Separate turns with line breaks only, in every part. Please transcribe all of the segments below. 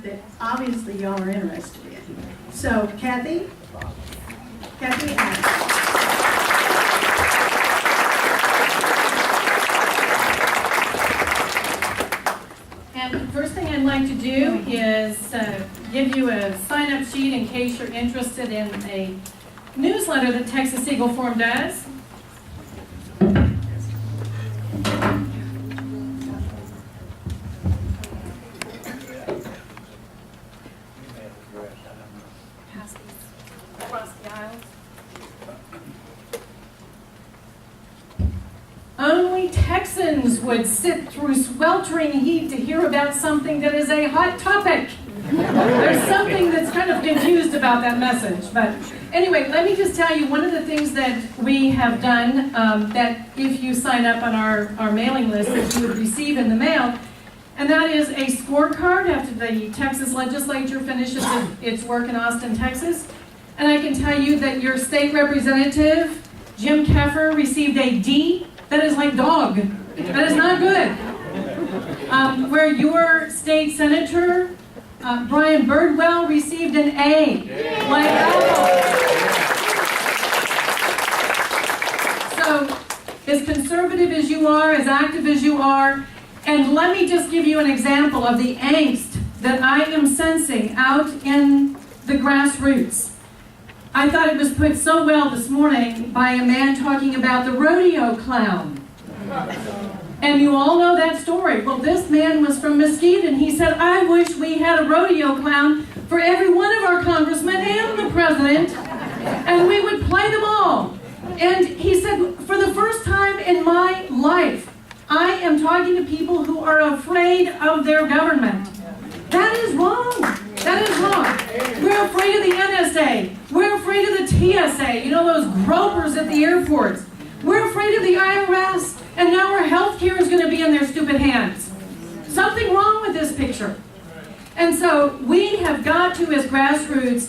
that obviously y'all are interested in. So, Cathie? And first thing I'd like to do is give you a sign-up sheet in case you're interested in a newsletter that Texas Eagle Forum does. Across the aisles. Only Texans would sit through sweltering heat to hear about something that is a hot topic. There's something that's kind of confused about that message. But anyway, let me just tell you one of the things that we have done that if you sign up on our mailing list that you would receive in the mail, and that is a scorecard after the Texas legislature finishes its work in Austin, Texas. And I can tell you that your state representative, Jim Keffer, received a D. That is like dog. That is not good. Where your state senator, Brian Birdwell, received an A. Like apple. So, as conservative as you are, as active as you are, and let me just give you an example of the angst that I am sensing out in the grassroots. I thought it was put so well this morning by a man talking about the rodeo clown. And you all know that story. Well, this man was from Mesquite, and he said, I wish we had a rodeo clown for every one of our congressmen and the president, and we would play them all. And he said, for the first time in my life, I am talking to people who are afraid of their government. That is wrong. That is wrong. We're afraid of the NSA. We're afraid of the TSA. You know, those gropers at the airports. We're afraid of the IRS. And now our health care is going to be in their stupid hands. Something wrong with this picture. And so we have got to, as grassroots,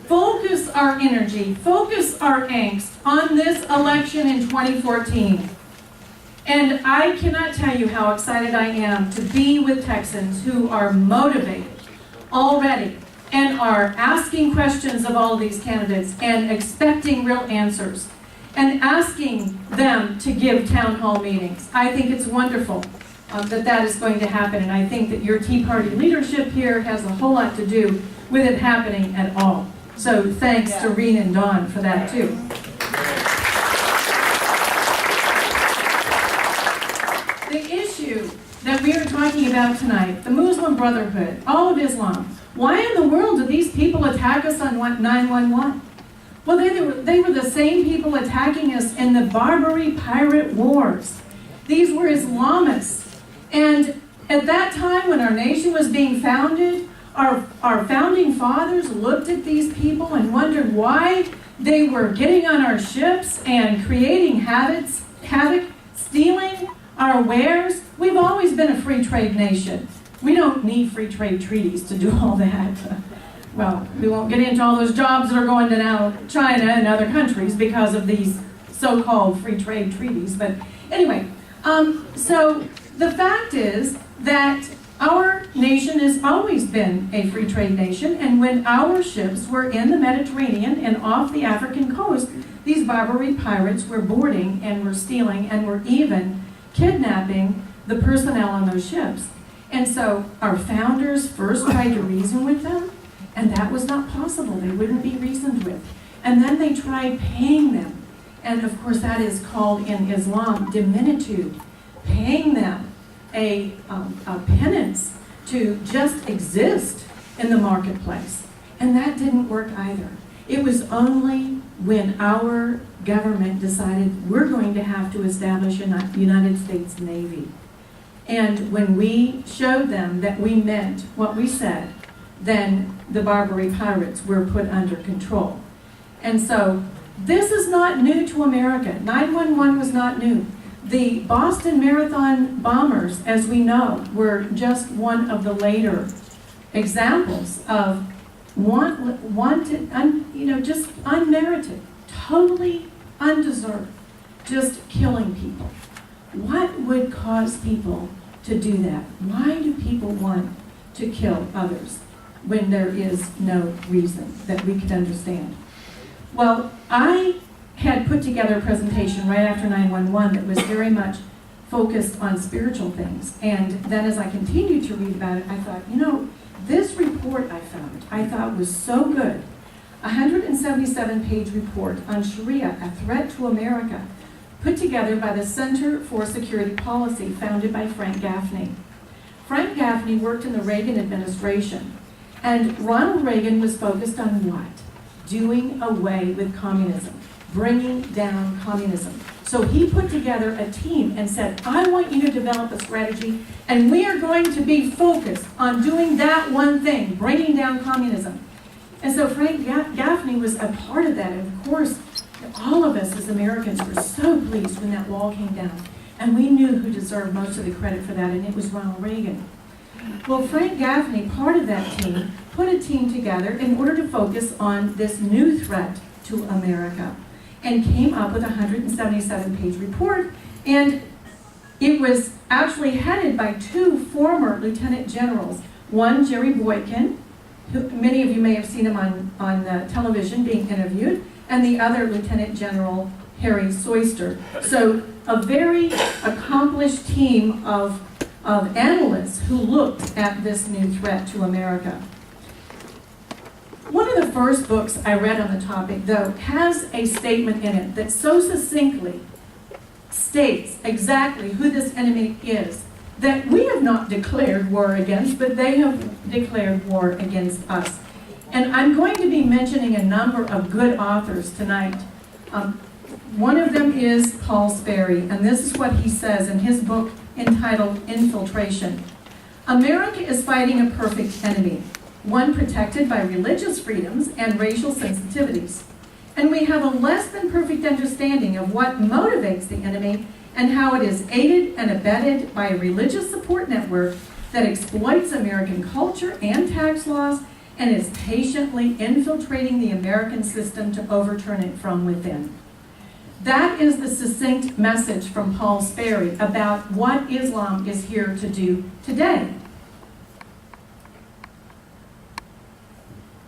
focus our energy, focus our angst on this election in 2014. And I cannot tell you how excited I am to be with Texans who are motivated already and are asking questions of all these candidates and expecting real answers and asking them to give town hall meetings. I think it's wonderful that is going to happen, and I think that your Tea Party leadership here has a whole lot to do with it happening at all. So thanks to Reen and Dawn for that too. The issue that we are talking about tonight, the Muslim Brotherhood, all of Islam, why in the world do these people attack us on 9/11? Well, they were the same people attacking us in the Barbary pirate wars. These were Islamists. And at that time when our nation was being founded, our founding fathers looked at these people and wondered why they were getting on our ships and creating havoc, stealing our wares. We've always been a free trade nation. We don't need free trade treaties to do all that. Well, we won't get into all those jobs that are going to now China and other countries because of these so-called free trade treaties. But anyway, so the fact is that our nation has always been a free trade nation, and when our ships were in the Mediterranean and off the African coast, these Barbary pirates were boarding and were stealing and were even kidnapping the personnel on those ships. And so our founders first tried to reason with them, and that was not possible. They wouldn't be reasoned with. And then they tried paying them. And of course that is called in Islam diminitude, paying them a penance to just exist in the marketplace. And that didn't work either. It was only when our government decided we're going to have to establish a United States Navy. And when we showed them that we meant what we said, then the Barbary pirates were put under control. And so this is not new to America. 9/11 was not new. The Boston Marathon bombers, as we know, were just one of the later examples of wanted, just unmerited, totally undeserved, just killing people. What would cause people to do that? Why do people want to kill others when there is no reason that we could understand. Well, I had put together a presentation right after 9/11 that was very much focused on spiritual things. And then as I continued to read about it, I thought, this report I thought was so good. A 177-page report on Sharia, a threat to America, put together by the Center for Security Policy, founded by Frank Gaffney. Frank Gaffney worked in the Reagan administration, and Ronald Reagan was focused on what? Doing away with communism, bringing down communism. So he put together a team and said, I want you to develop a strategy, and we are going to be focused on doing that one thing, bringing down communism. And so Frank Gaffney was a part of that. And of course, all of us as Americans were so pleased when that wall came down. And we knew who deserved most of the credit for that, and it was Ronald Reagan. Well, Frank Gaffney, part of that team, put a team together in order to focus on this new threat to America, and came up with a 177-page report. And it was actually headed by two former lieutenant generals. One, Jerry Boykin, who many of you may have seen him on television being interviewed, and the other, Lieutenant General Harry Soyster. So a very accomplished team of analysts who looked at this new threat to America. One of the first books I read on the topic, though, has a statement in it that so succinctly states exactly who this enemy is, that we have not declared war against, but they have declared war against us. And I'm going to be mentioning a number of good authors tonight. One of them is Paul Sperry, and this is what he says in his book entitled Infiltration. America is fighting a perfect enemy, one protected by religious freedoms and racial sensitivities. And we have a less than perfect understanding of what motivates the enemy and how it is aided and abetted by a religious support network that exploits American culture and tax laws and is patiently infiltrating the American system to overturn it from within. That is the succinct message from Paul Sperry about what Islam is here to do today.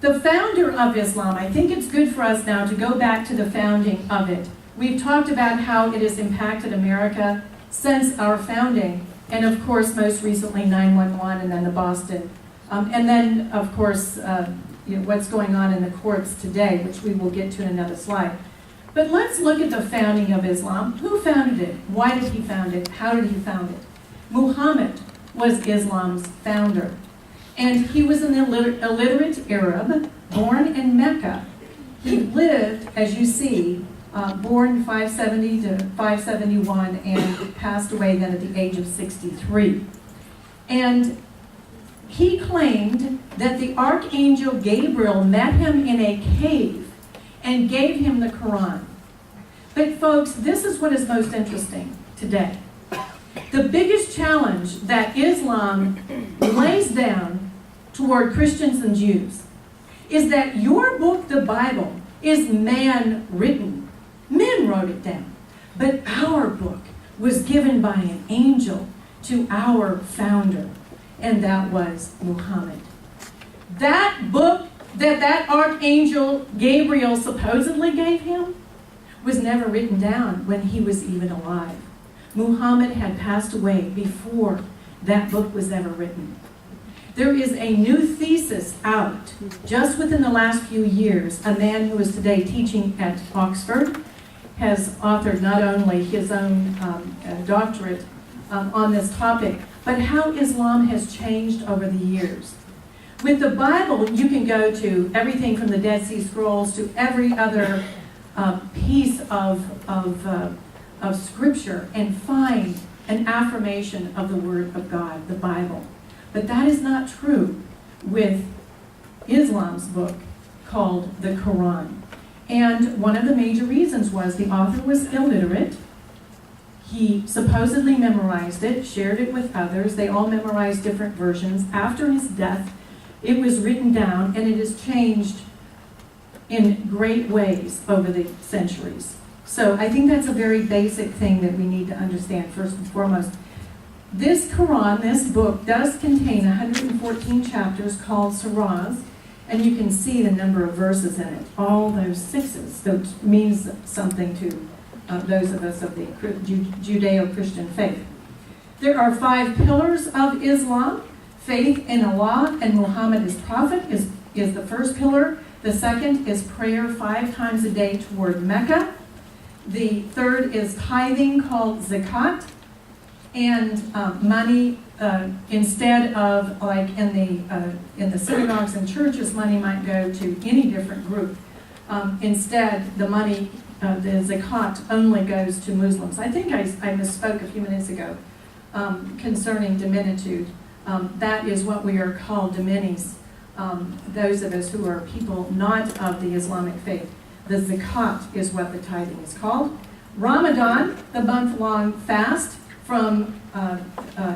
The founder of Islam, I think it's good for us now to go back to the founding of it. We've talked about how it has impacted America since our founding, and of course, most recently 9/11 and then the Boston. And then, of course, what's going on in the courts today, which we will get to in another slide. But let's look at the founding of Islam. Who founded it? Why did he found it? How did he found it? Muhammad was Islam's founder. And he was an illiterate Arab born in Mecca. He lived, as you see, born 570 to 571 and passed away then at the age of 63. And he claimed that the archangel Gabriel met him in a cave and gave him the Quran. But folks, this is what is most interesting today. The biggest challenge that Islam lays down toward Christians and Jews is that your book, the Bible, is man-written. Men wrote it down. But our book was given by an angel to our founder, and that was Muhammad. That book that archangel Gabriel supposedly gave him was never written down when he was even alive. Muhammad had passed away before that book was ever written. There is a new thesis out just within the last few years. A man who is today teaching at Oxford has authored not only his own doctorate on this topic, but how Islam has changed over the years. With the Bible, you can go to everything from the Dead Sea Scrolls to every other piece of Scripture and find an affirmation of the Word of God, the Bible. But that is not true with Islam's book called the Quran. And one of the major reasons was the author was illiterate. He supposedly memorized it, shared it with others. They all memorized different versions. After his death, it was written down, and it has changed in great ways over the centuries. So I think that's a very basic thing that we need to understand first and foremost. This Quran, this book, does contain 114 chapters called surahs, and you can see the number of verses in it, all those sixes, which means something to those of us of the Judeo-Christian faith. There are 5 pillars of Islam. Faith in Allah and Muhammad as prophet is the first pillar. The second is prayer 5 times a day toward Mecca. The third is tithing, called zakat, and money, instead of, like in the synagogues and churches, money might go to any different group. Instead, the money, the zakat, only goes to Muslims. I think I misspoke a few minutes ago concerning diminitude. That is what we are called, diminis, those of us who are people not of the Islamic faith. The zakat is what the tithing is called. Ramadan, the month-long fast from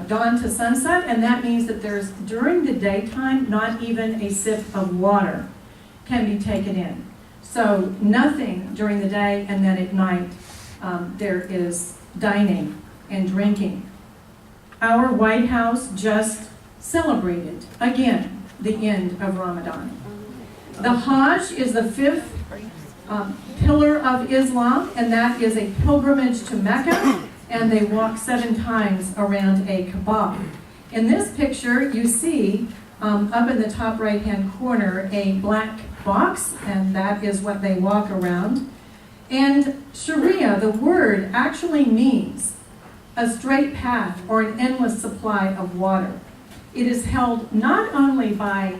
dawn to sunset, and that means that there's, during the daytime, not even a sip of water can be taken in. So nothing during the day, and then at night there is dining and drinking. Our White House just celebrated, again, the end of Ramadan. The Hajj is the 5th pillar of Islam, and that is a pilgrimage to Mecca, and they walk 7 times around a Kaaba. In this picture, you see up in the top right-hand corner a black box, and that is what they walk around. And Sharia, the word, actually means a straight path or an endless supply of water. It is held not only by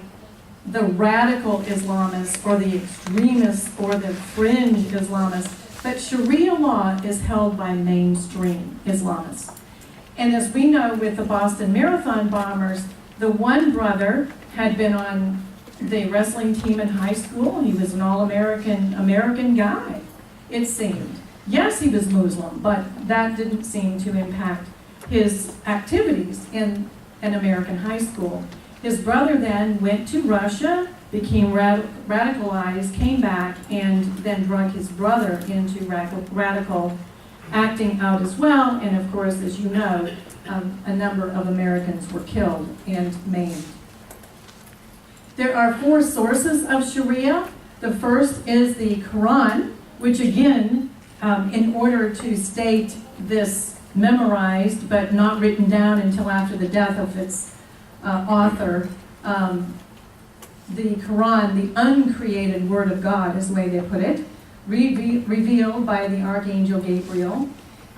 the radical Islamists or the extremists or the fringe Islamists, but Sharia law is held by mainstream Islamists. And as we know with the Boston Marathon bombers, the one brother had been on the wrestling team in high school. He was an all-American guy, it seemed. Yes, he was Muslim, but that didn't seem to impact his activities in an American high school. His brother then went to Russia, became radicalized, came back, and then drug his brother into radical acting out as well. And of course, as you know, a number of Americans were killed and maimed. There are 4 sources of Sharia. The first is the Quran, which again, in order to state this memorized but not written down until after the death of its author, the Quran, the uncreated word of God is the way they put it, revealed by the Archangel Gabriel.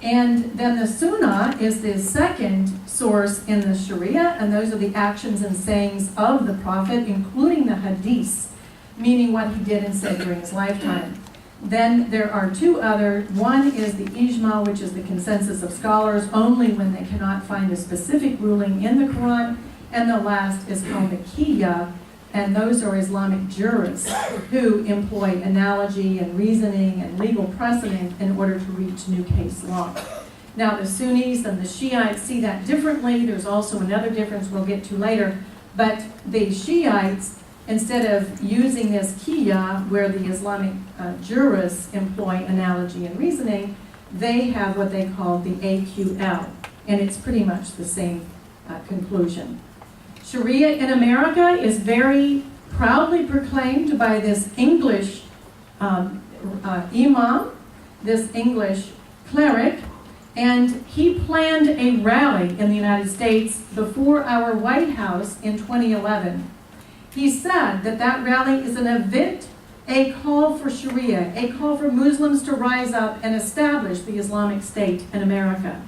And then the Sunnah is the second source in the Sharia, and those are the actions and sayings of the Prophet, including the Hadiths, meaning what he did and said during his lifetime. Then there are 2 other. One is the Ijma, which is the consensus of scholars, only when they cannot find a specific ruling in the Quran. And the last is called the Qiyya, and those are Islamic jurists who employ analogy and reasoning and legal precedent in order to reach new case law. Now the Sunnis and the Shiites see that differently. There's also another difference we'll get to later. But the Shiites, instead of using this Qiyya, where the Islamic jurists employ analogy and reasoning, they have what they call the AQL, and it's pretty much the same conclusion. Sharia in America is very proudly proclaimed by this English imam, this English cleric, and he planned a rally in the United States before our White House in 2011. He said that that rally is an event, a call for Sharia, a call for Muslims to rise up and establish the Islamic State in America.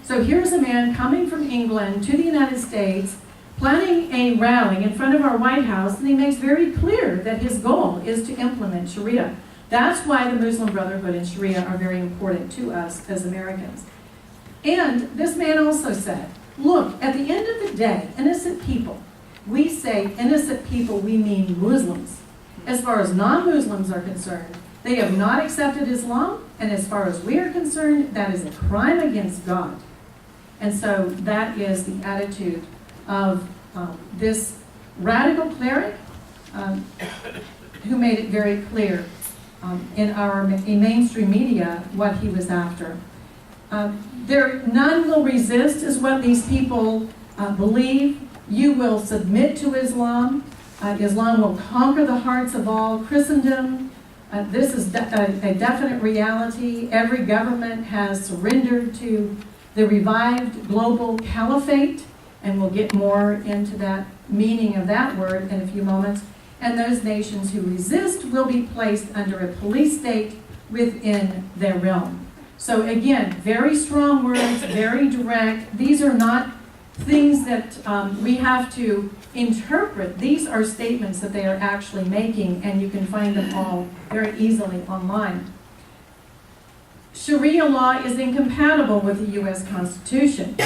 So here's a man coming from England to the United States, planning a rally in front of our White House, and he makes very clear that his goal is to implement Sharia. That's why the Muslim Brotherhood and Sharia are very important to us as Americans. And this man also said, look, at the end of the day, innocent people, we say innocent people, we mean Muslims. As far as non-Muslims are concerned, they have not accepted Islam, and as far as we are concerned, that is a crime against God. And so that is the attitude of this radical cleric who made it very clear in mainstream media what he was after. None will resist is what these people believe. You will submit to Islam. Islam will conquer the hearts of all Christendom. This is a definite reality. Every government has surrendered to the revived global caliphate, and we'll get more into that meaning of that word in a few moments. And those nations who resist will be placed under a police state within their realm. So again, very strong words, very direct. These are not things that we have to interpret. These are statements that they are actually making, and you can find them all very easily online. Sharia law is incompatible with the U.S. Constitution.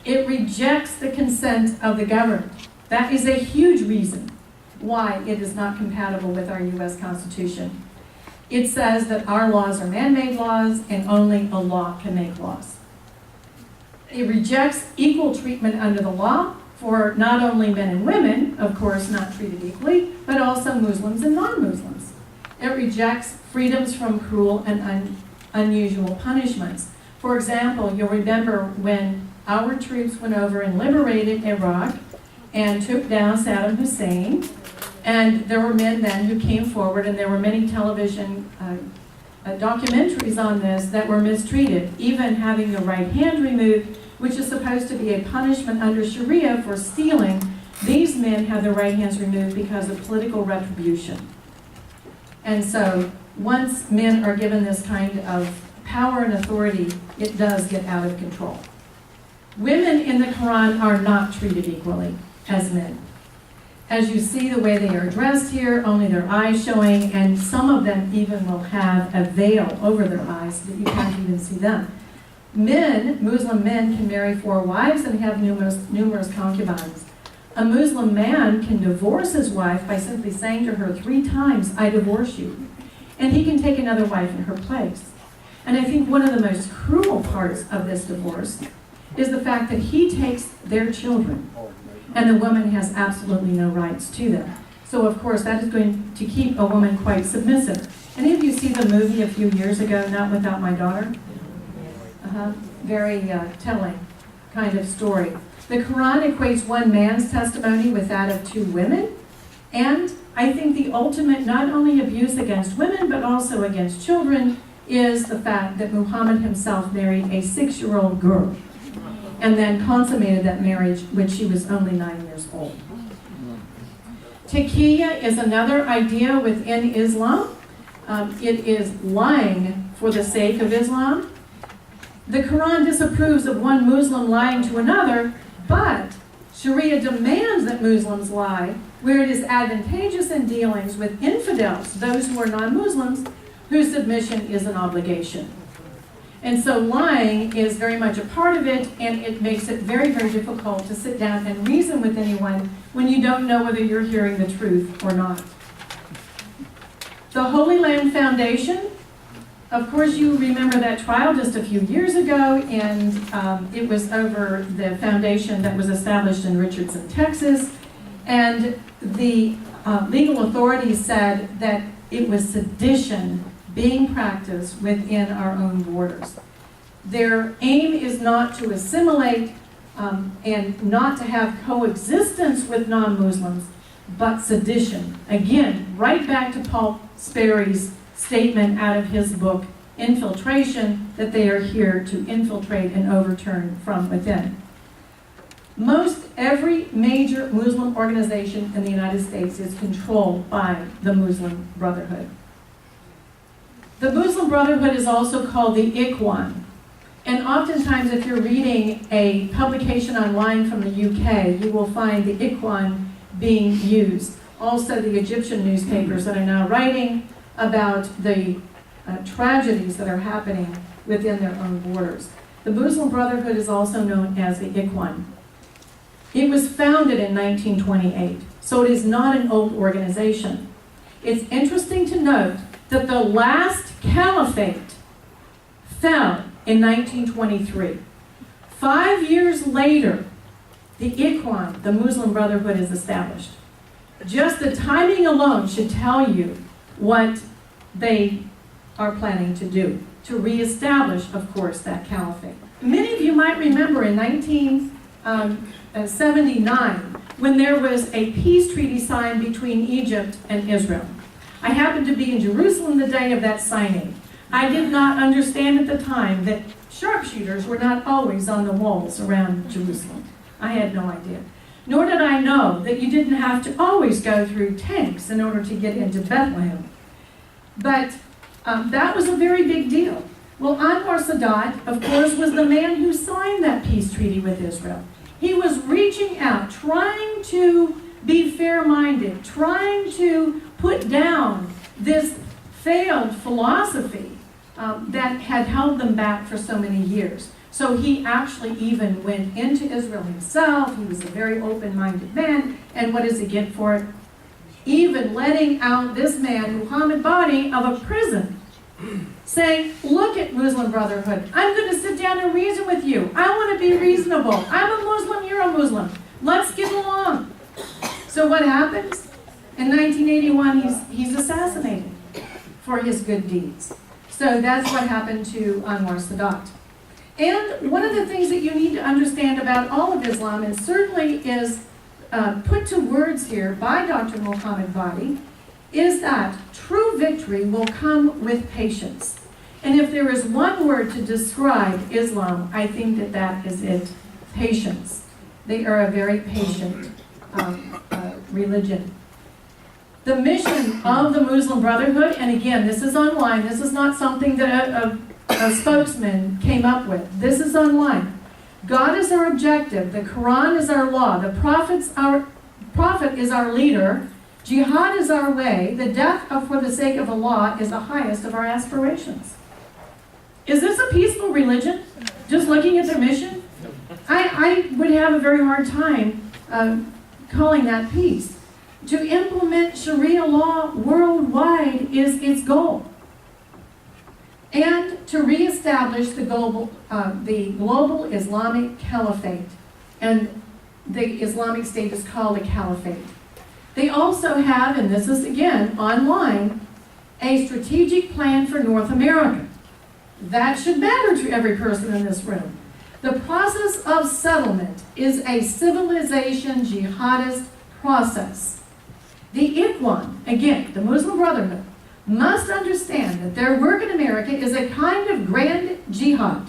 It rejects the consent of the governed. That is a huge reason why it is not compatible with our U.S. Constitution. It says that our laws are man-made laws and only Allah can make laws. It rejects equal treatment under the law for not only men and women, of course not treated equally, but also Muslims and non-Muslims. It rejects freedoms from cruel and unusual punishments. For example, you'll remember when our troops went over and liberated Iraq and took down Saddam Hussein, and there were men then who came forward, and there were many television documentaries on this that were mistreated, even having the right hand removed, which is supposed to be a punishment under Sharia for stealing. These men had their right hands removed because of political retribution. And so once men are given this kind of power and authority, it does get out of control. Women in the Quran are not treated equally as men. As you see the way they are dressed here, only their eyes showing, and some of them even will have a veil over their eyes so that you can't even see them. Men, Muslim men, can marry 4 wives and have numerous concubines. A Muslim man can divorce his wife by simply saying to her 3 times, "I divorce you." And he can take another wife in her place. And I think one of the most cruel parts of this divorce is the fact that he takes their children, and the woman has absolutely no rights to them. So of course that is going to keep a woman quite submissive. Any of you see the movie a few years ago, Not Without My Daughter? Very telling kind of story. The Quran equates one man's testimony with that of 2 women, and I think the ultimate not only abuse against women but also against children is the fact that Muhammad himself married a 6-year-old girl and then consummated that marriage when she was only 9 years old. Taqiyya is another idea within Islam. It is lying for the sake of Islam. The Quran disapproves of one Muslim lying to another, but Sharia demands that Muslims lie where it is advantageous in dealings with infidels, those who are non-Muslims, whose submission is an obligation. And so lying is very much a part of it, and it makes it very, very difficult to sit down and reason with anyone when you don't know whether you're hearing the truth or not. The Holy Land Foundation, of course you remember that trial just a few years ago, and it was over the foundation that was established in Richardson, Texas, and the legal authorities said that it was sedition being practiced within our own borders. Their aim is not to assimilate and not to have coexistence with non-Muslims, but sedition. Again, right back to Paul Sperry's statement out of his book, Infiltration, that they are here to infiltrate and overturn from within. Most every major Muslim organization in the United States is controlled by the Muslim Brotherhood. The Muslim Brotherhood is also called the Ikhwan. And oftentimes if you're reading a publication online from the UK, you will find the Ikhwan being used. Also the Egyptian newspapers that are now writing about the tragedies that are happening within their own borders. The Muslim Brotherhood is also known as the Ikhwan. It was founded in 1928, so it is not an old organization. It's interesting to note that the last caliphate fell in 1923. 5 years later, the Ikhwan, the Muslim Brotherhood, is established. Just the timing alone should tell you what they are planning to do to reestablish, of course, that caliphate. Many of you might remember in 1979 when there was a peace treaty signed between Egypt and Israel. I happened to be in Jerusalem the day of that signing. I did not understand at the time that sharpshooters were not always on the walls around Jerusalem. I had no idea. Nor did I know that you didn't have to always go through tanks in order to get into Bethlehem. But that was a very big deal. Well, Anwar Sadat, of course, was the man who signed that peace treaty with Israel. He was reaching out, trying to be fair-minded, trying to put down this failed philosophy that had held them back for so many years. So he actually even went into Israel himself. He was a very open-minded man. And what does he get for it? Even letting out this man, Muhammad Badi, of a prison, saying, look at Muslim Brotherhood. I'm going to sit down and reason with you. I want to be reasonable. I'm a Muslim, you're a Muslim. Let's get along. So what happens? In 1981, he's assassinated for his good deeds. So that's what happened to Anwar Sadat. And one of the things that you need to understand about all of Islam, and certainly is put to words here by Dr. Muhammad Badi, is that true victory will come with patience. And if there is one word to describe Islam, I think that that is it, patience. They are a very patient religion. The mission of the Muslim Brotherhood, and again, this is online, this is not something that a spokesman came up with. This is online. God is our objective. The Quran is our law. The prophet is our leader. Jihad is our way. The death for the sake of Allah is the highest of our aspirations. Is this a peaceful religion? Just looking at their mission? I would have a very hard time calling that peace. To implement Sharia law worldwide is its goal. And to reestablish the global Islamic caliphate. And the Islamic State is called a caliphate. They also have, and this is again online, a strategic plan for North America. That should matter to every person in this room. The process of settlement is a civilization jihadist process. The Ikhwan, again, the Muslim Brotherhood, must understand that their work in America is a kind of grand jihad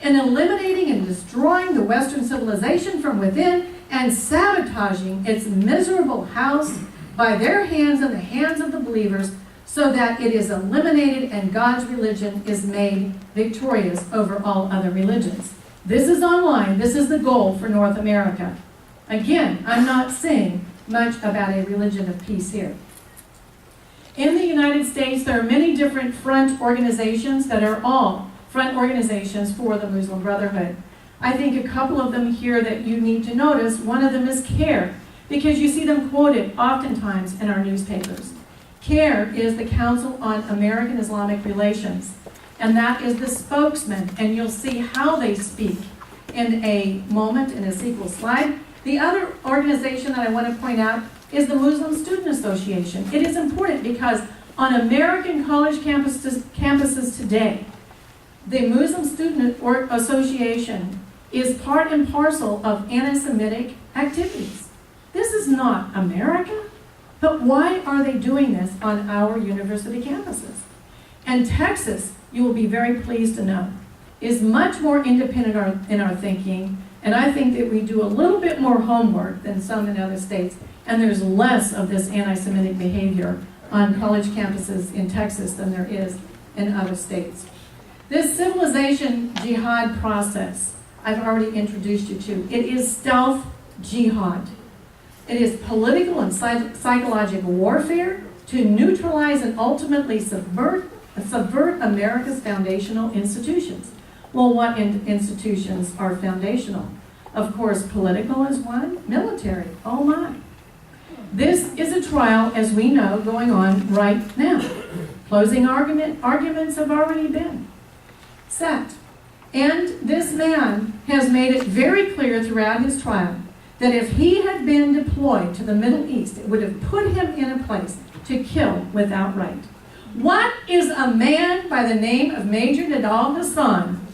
in eliminating and destroying the Western civilization from within and sabotaging its miserable house by their hands and the hands of the believers so that it is eliminated and God's religion is made victorious over all other religions. This is online. This is the goal for North America. Again, I'm not saying much about a religion of peace here. In the United States, there are many different front organizations that are all front organizations for the Muslim Brotherhood. I think a couple of them here that you need to notice. One of them is CARE, because you see them quoted oftentimes in our newspapers. CARE is the Council on American Islamic Relations, and that is the spokesman, and you'll see how they speak in a moment in a sequel slide. The other organization that I want to point out is the Muslim Student Association. It is important because on American college campuses today, the Muslim Student Association is part and parcel of anti-Semitic activities. This is not America, but why are they doing this on our university campuses? And Texas, you will be very pleased to know, is much more independent in our thinking, and I think that we do a little bit more homework than some in other states, and there's less of this anti-Semitic behavior on college campuses in Texas than there is in other states. This civilization jihad process, I've already introduced you to. It is stealth jihad. It is political and psychological warfare to neutralize and ultimately subvert America's foundational institutions. Well, what institutions are foundational? Of course, political is one, military, oh my. This is a trial, as we know, going on right now. Closing arguments have already been set. And this man has made it very clear throughout his trial that if he had been deployed to the Middle East, it would have put him in a place to kill without right. What is a man by the name of Major Nadal Hassan,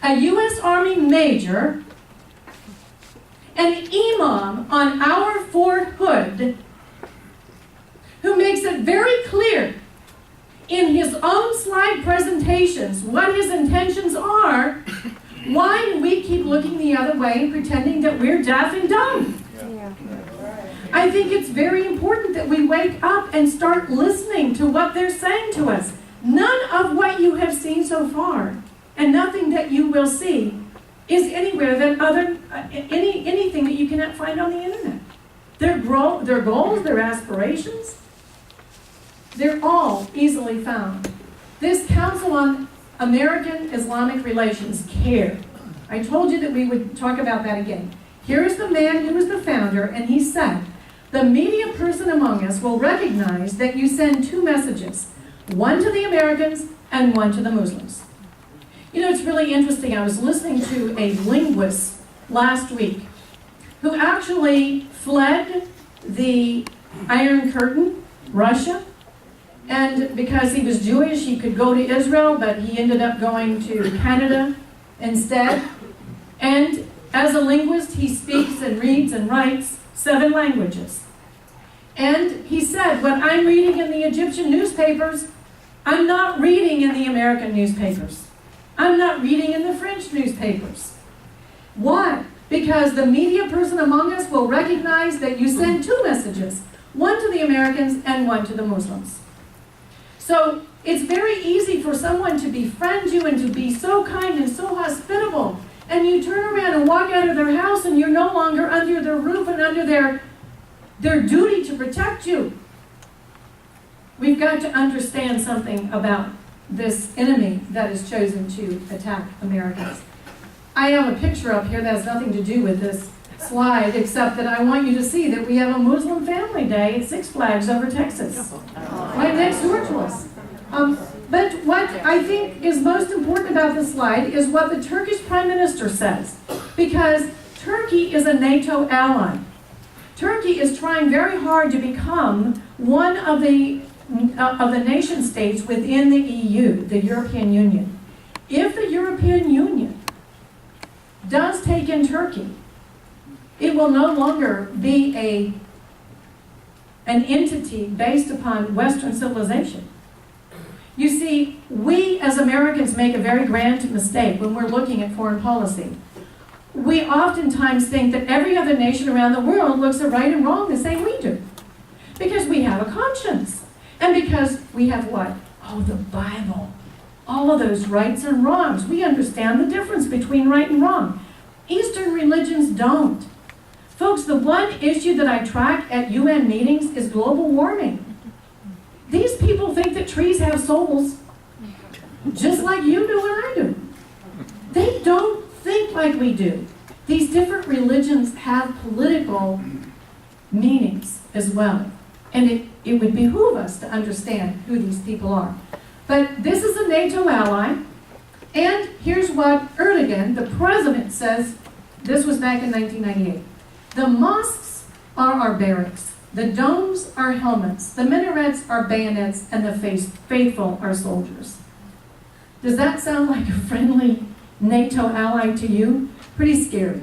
a U.S. Army major, an imam on our Fort Hood, who makes it very clear in his own slide presentations what his intentions are, why do we keep looking the other way and pretending that we're deaf and dumb? I think it's very important that we wake up and start listening to what they're saying to us. None of what you have seen so far, and nothing that you will see, is anywhere than anything that you cannot find on the internet. Their goals, their aspirations, they're all easily found. This Council on American Islamic Relations, CARE. I told you that we would talk about that again. Here's the man who was the founder, and he said, the media person among us will recognize that you send two messages, one to the Americans and one to the Muslims. You know, it's really interesting. I was listening to a linguist last week who actually fled the Iron Curtain, Russia, and because he was Jewish, he could go to Israel, but he ended up going to Canada instead. And as a linguist, he speaks and reads and writes 7 languages. And he said, what I'm reading in the Egyptian newspapers, I'm not reading in the American newspapers. I'm not reading in the French newspapers. Why? Because the media person among us will recognize that you send 2 messages, one to the Americans and one to the Muslims. So it's very easy for someone to befriend you and to be so kind and so hospitable, and you turn around and walk out of their house and you're no longer under their roof and under their duty to protect you. We've got to understand something about this enemy that is chosen to attack Americans. I have a picture up here that has nothing to do with this slide, except that I want you to see that we have a Muslim Family Day at Six Flags over Texas, right next door to us. But what I think is most important about this slide is what the Turkish Prime Minister says, because Turkey is a NATO ally. Turkey is trying very hard to become one of the nation states within the EU, the European Union. If the European Union does take in Turkey, it will no longer be an entity based upon Western civilization. You see, we as Americans make a very grand mistake when we're looking at foreign policy. We oftentimes think that every other nation around the world looks at right and wrong the same we do. Because we have a conscience. And because we have what? Oh, the Bible. All of those rights and wrongs. We understand the difference between right and wrong. Eastern religions don't. Folks, the one issue that I track at UN meetings is global warming. These people think that trees have souls, just like you do and I do. They don't think like we do. These different religions have political meanings as well. And it would behoove us to understand who these people are. But this is a NATO ally. And here's what Erdogan, the president, says. This was back in 1998. The mosques are our barracks. The domes are helmets. The minarets are bayonets. And the faithful are soldiers. Does that sound like a friendly NATO ally to you? Pretty scary.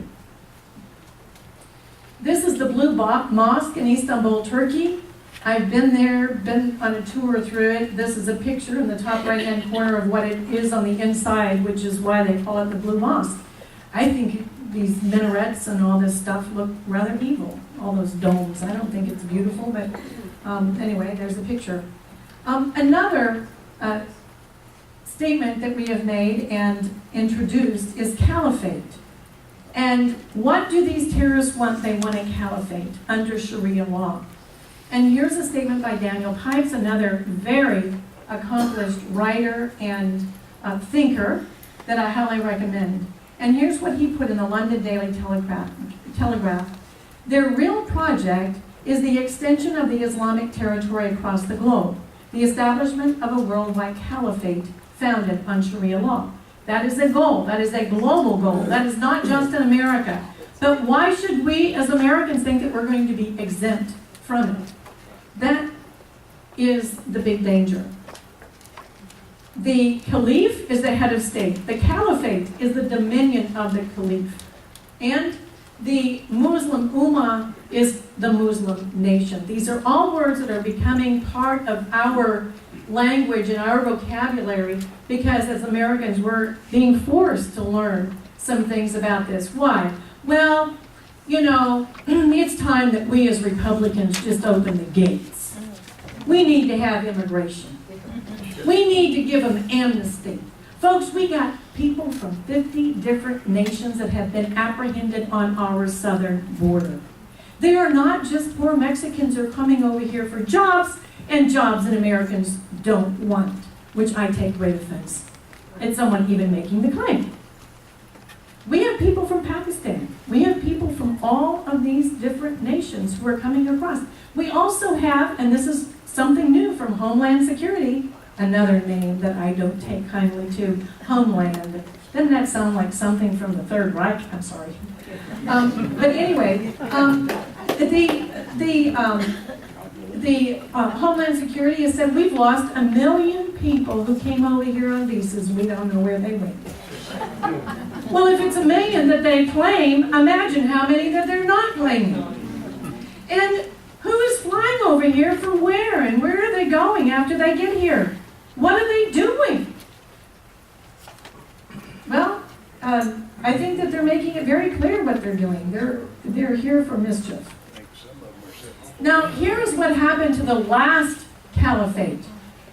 This is the Blue Mosque in Istanbul, Turkey. I've been there, been on a tour through it. This is a picture in the top right-hand corner of what it is on the inside, which is why they call it the Blue Mosque. I think these minarets and all this stuff look rather evil, all those domes. I don't think it's beautiful, but anyway, there's a picture. Another statement that we have made and introduced is caliphate. And what do these terrorists want? They want a caliphate under Sharia law. And here's a statement by Daniel Pipes, another very accomplished writer and thinker that I highly recommend. And here's what he put in the London Daily Telegraph. Their real project is the extension of the Islamic territory across the globe, the establishment of a worldwide caliphate founded on Sharia law. That is a goal. That is a global goal. That is not just in America. But why should we as Americans think that we're going to be exempt from it? That is the big danger. The caliph is the head of state. The caliphate is the dominion of the caliph. And the Muslim Ummah is the Muslim nation. These are all words that are becoming part of our language and our vocabulary because as Americans we're being forced to learn some things about this. Why? Well, you know, it's time that we as Republicans just open the gates. We need to have immigration. We need to give them amnesty. Folks, we got people from 50 different nations that have been apprehended on our southern border. They are not just poor Mexicans who are coming over here for jobs, and jobs that Americans don't want, which I take great offense at someone even making the claim. We have people from Pakistan. We have people from all of these different nations who are coming across. We also have, and this is something new from Homeland Security, another name that I don't take kindly to, Homeland. Doesn't that sound like something from the Third Reich? I'm sorry. But anyway, the Homeland Security has said we've lost 1 million people who came over here on visas. We don't know where they went. Well, if it's 1 million that they claim, imagine how many that they're not claiming. And who is flying over here from where? And where are they going after they get here? What are they doing? Well, I think that they're making it very clear what they're doing. They're here for mischief. Now, here's what happened to the last caliphate.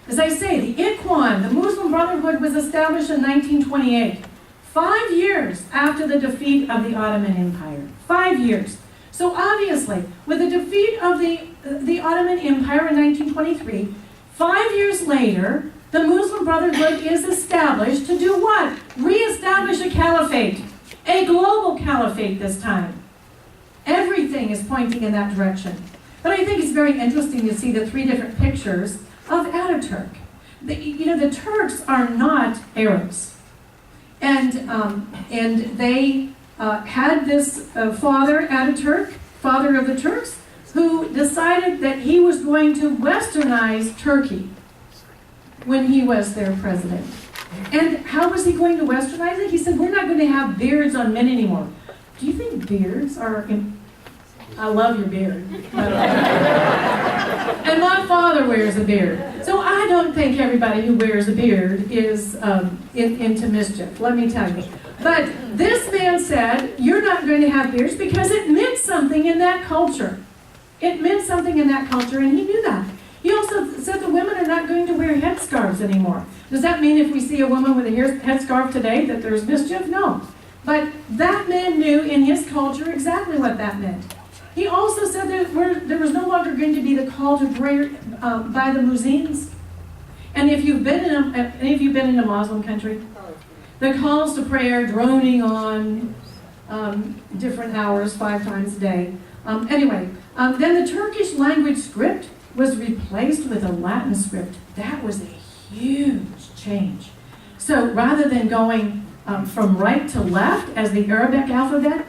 As I say, the Ikhwan, the Muslim Brotherhood, was established in 1928, 5 years after the defeat of the Ottoman Empire. 5 years. So obviously, with the defeat of the Ottoman Empire in 1923, 5 years later, the Muslim Brotherhood is established to do what? Re-establish a caliphate. A global caliphate this time. Everything is pointing in that direction. But I think it's very interesting to see the 3 different pictures of Ataturk. The Turks are not Arabs. And they had this father, Ataturk, father of the Turks, who decided that he was going to westernize Turkey when he was their president. And how was he going to westernize it? He said, we're not going to have beards on men anymore. Do you think beards are... I love your beard. And my father wears a beard. So I don't think everybody who wears a beard is into mischief, let me tell you. But this man said, you're not going to have beards because it meant something in that culture. It meant something in that culture, and he knew that. He also said the women are not going to wear headscarves anymore. Does that mean if we see a woman with a headscarf today that there's mischief? No. But that man knew in his culture exactly what that meant. He also said that there was no longer going to be the call to prayer by the muezzins. And if you've been in a Muslim country, the calls to prayer droning on different hours, 5 times a day. Then the Turkish language script was replaced with a Latin script. That was a huge change. So rather than going from right to left as the Arabic alphabet,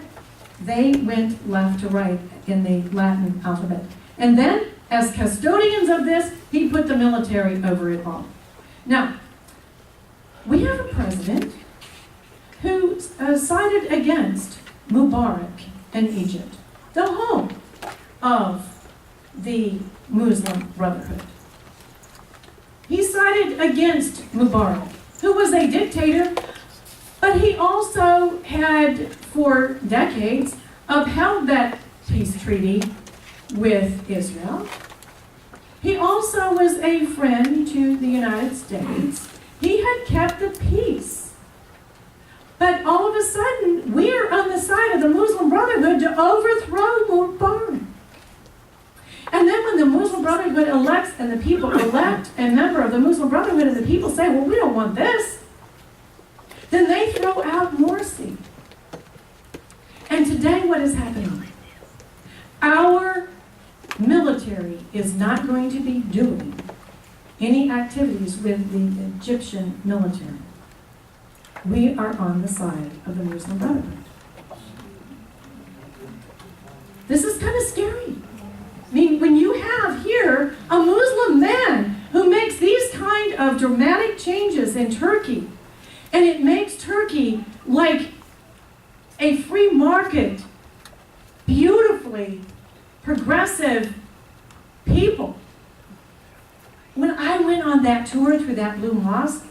they went left to right in the Latin alphabet. And then, as custodians of this, he put the military over it all. Now, we have a president who sided against Mubarak in Egypt, the home of the Muslim Brotherhood. He sided against Mubarak, who was a dictator, but he also had, for decades, upheld that peace treaty with Israel. He also was a friend to the United States. He had kept the peace. But all of a sudden, we're on the side of the Muslim Brotherhood to overthrow Mubarak. And then when the Muslim Brotherhood elects and the people elect a member of the Muslim Brotherhood and the people say, well, we don't want this, then they throw out Morsi. And today what is happening? Our military is not going to be doing any activities with the Egyptian military. We are on the side of the Muslim Brotherhood. This is kind of scary. I mean, when you have here a Muslim man who makes these kind of dramatic changes in Turkey. And it makes Turkey like a free market, beautifully progressive people. When I went on that tour through that blue mosque,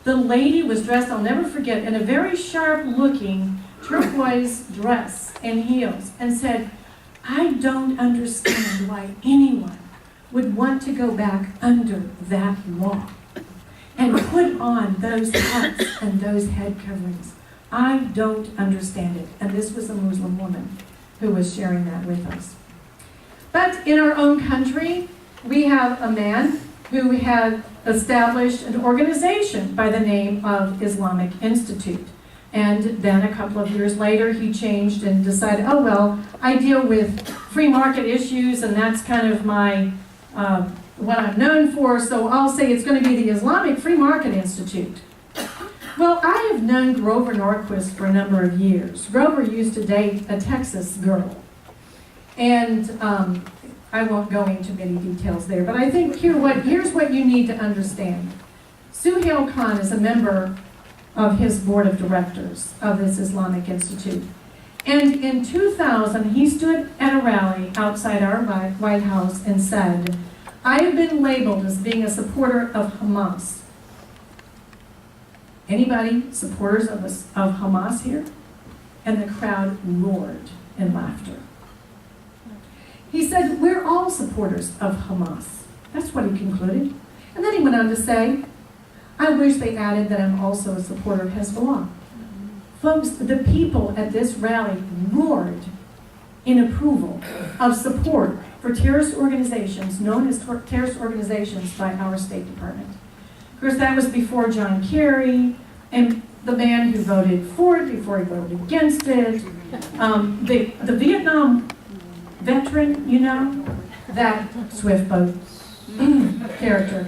the lady was dressed, I'll never forget, in a very sharp-looking turquoise dress and heels, and said, I don't understand why anyone would want to go back under that wall and put on those hats and those head coverings. I don't understand it. And this was a Muslim woman who was sharing that with us. But in our own country, we have a man who had established an organization by the name of Islamic Institute. And then a couple of years later, he changed and decided, oh, well, I deal with free market issues, and that's kind of my what I'm known for, so I'll say it's going to be the Islamic Free Market Institute. Well, I have known Grover Norquist for a number of years. Grover used to date a Texas girl. And I won't go into many details there, but I think here's what you need to understand. Suhail Khan is a member of his board of directors of this Islamic Institute. And in 2000, he stood at a rally outside our White House and said, I have been labeled as being a supporter of Hamas. Anybody supporters of Hamas here? And the crowd roared in laughter. He said, we're all supporters of Hamas. That's what he concluded. And then he went on to say, I wish they added that I'm also a supporter of Hezbollah. Folks, the people at this rally roared in approval of support for terrorist organizations, known as terrorist organizations by our State Department. Of course, that was before John Kerry, and the man who voted for it before he voted against it. The Vietnam veteran, you know, that swift boat character.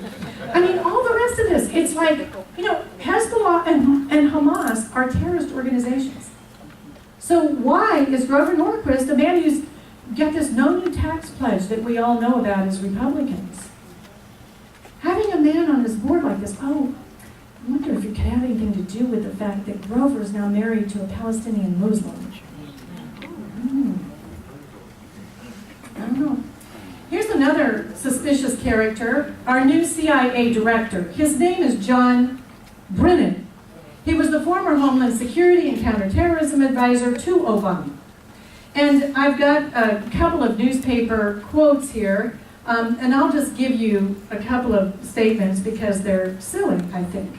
I mean, all the rest of this, it's like, you know, Hezbollah and Hamas are terrorist organizations. So why is Grover Norquist, a man who's got this no new tax pledge that we all know about as Republicans, having a man on his board like this? Oh, I wonder if it could have anything to do with the fact that Grover is now married to a Palestinian Muslim. I don't know. Here's another suspicious character, our new CIA director. His name is John Brennan. He was the former Homeland Security and Counterterrorism Advisor to Obama. And I've got a couple of newspaper quotes here, and I'll just give you a couple of statements because they're silly, I think.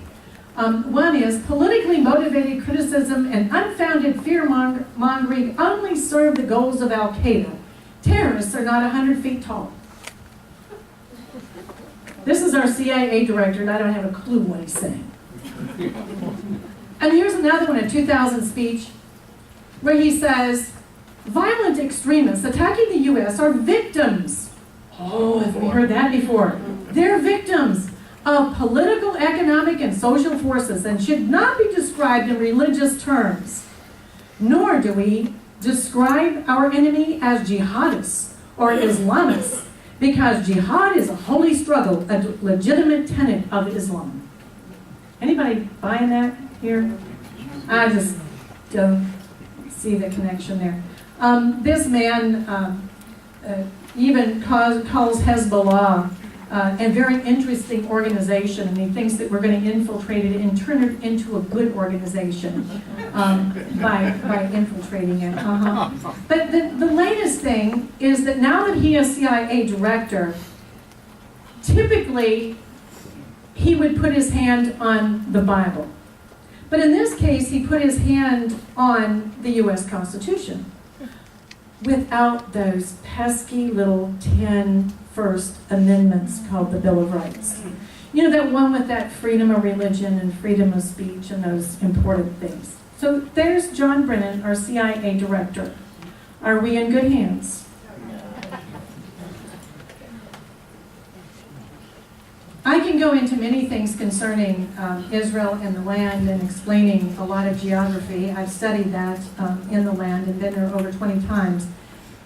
One is, politically motivated criticism and unfounded fear-mongering only serve the goals of Al-Qaeda. Terrorists are not 100 feet tall. This is our CIA director, and I don't have a clue what he's saying. And here's another one, a 2000 speech, where he says, violent extremists attacking the U.S. are victims. Oh, have we heard that before? They're victims of political, economic, and social forces and should not be described in religious terms. Nor do we describe our enemy as jihadists or Islamists, because jihad is a holy struggle, a legitimate tenet of Islam. Anybody buying that here? I just don't see the connection there. This man even calls Hezbollah a very interesting organization, and he thinks that we're going to infiltrate it and turn it into a good organization by infiltrating it. But the latest thing is that now that he is CIA director, typically he would put his hand on the Bible. But in this case, he put his hand on the U.S. Constitution without those pesky little 10 First Amendments called the Bill of Rights. You know, that one with that freedom of religion and freedom of speech and those important things. So there's John Brennan, our CIA director. Are we in good hands? I can go into many things concerning Israel and the land and explaining a lot of geography. I've studied that in the land and been there over 20 times.